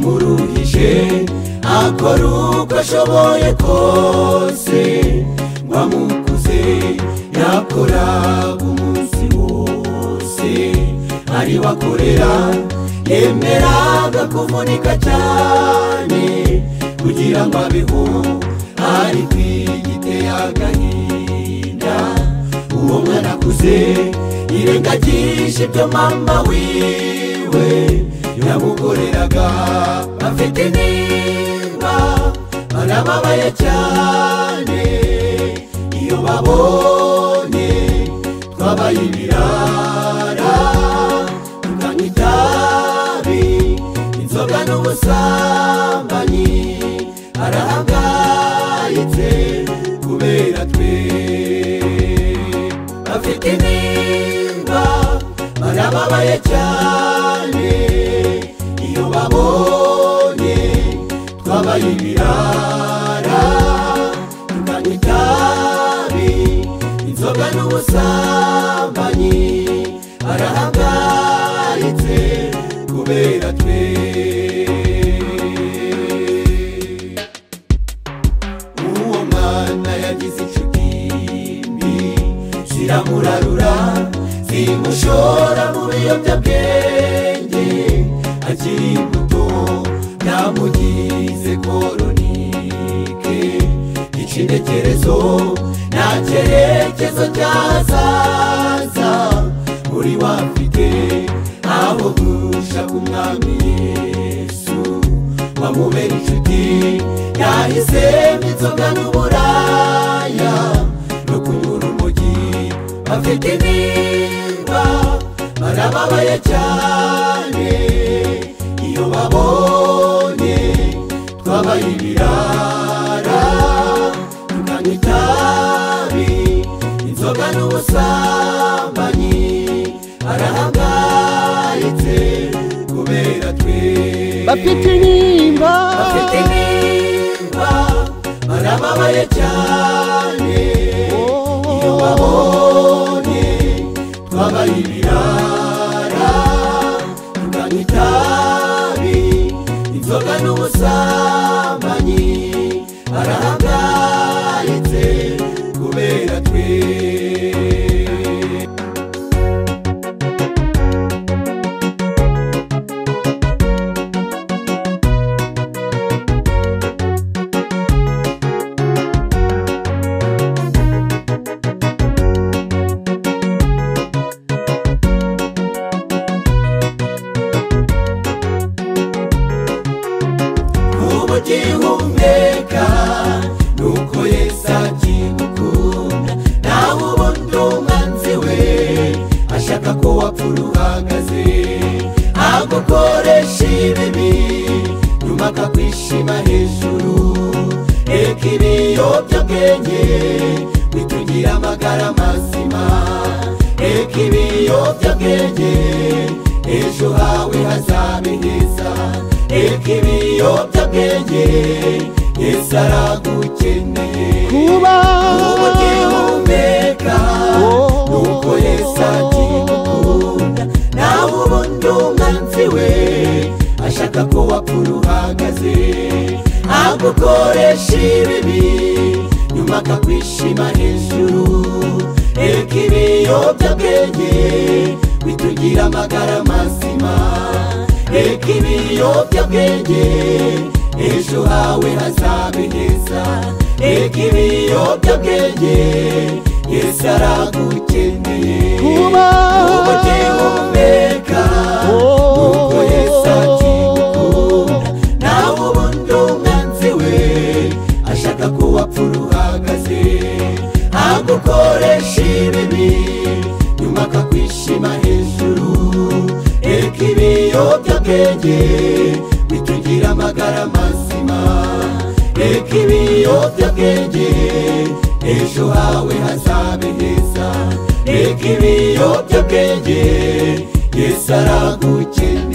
wamuruhije akora uko ashoboye kose ngo amukuze yakoraga umunsi wose ari wakorera yemeraga kuvunika cyane kugira ngo abeho ari kwigiteye agahinda uwo mwana akuze yirengagije ibyo mama wiwe yamukoreraga afite nimba barababaye cyane iyo babonye twabaye ibirara tukanywa itabi inzoga n'ubusambanyi arahangayitse kubera twe afite nimba barababaye cyane iyo babonye twabaye ibirara tukanywa itabi inzoga n'ubusambanyi arahangayitse kubera twe uwo mwana yagize inshuti mbi ziramurarura zimushora mu biyobyabwenge akiri muto byamugize koronike icintekerezo nta cyerekezo cyazaza muri wafite aho gushaka umwami Yesu wamubera inshuti yahisemo inzoga n'uburaya no kunywa urumogi afite nimba barababaye cyane iyo babonye twabaye ibirara tukanywa itabi inzoga n'ubusambanyi arahangayitse kubera twe bafite nimba barababaye cyane iyo babonye twabaye ibirara tukanywa itabi inzoga n'ubusambanyi arahangayitse kubera twe ugihumeka nuko Yesu akigukunda nawe ubundi umwanzi we ashaka ko wapfa uhagaze agukoresha ibibi nyuma akakwishima hejuru reka ibiyobyabwenge bitugira amagara mazima reka ibiyobyabwenge ejo hawe hazabe heza reka ibiyobyabwenge Yesu aragukeneye kuba ugihumeka nuko Yesu akigukunda nawe ubundi umwanzi we ashaka ko wapfa uhagaze agukoresha ibibi nyuma akakwishima hejuru reka ibiyobyabwenge bitugira amagara mazima reka ibiyobyabwenge ejo hawe hazabe heza reka ibiyobyabwenge Yesu aragukeneye kuba ugihumeka nuko Yesu akigukunda nawe ubundi umwanzi we ashaka ko wapfa uhagaze agukoresha ibibi nyuma akakwishima hejuru reka ibiyobyabwenge bitugira amagara mazima reka ibiyobyabwenge ejo hawe hazabe heza reka ibiyobyabwenge Yesu aragukeneye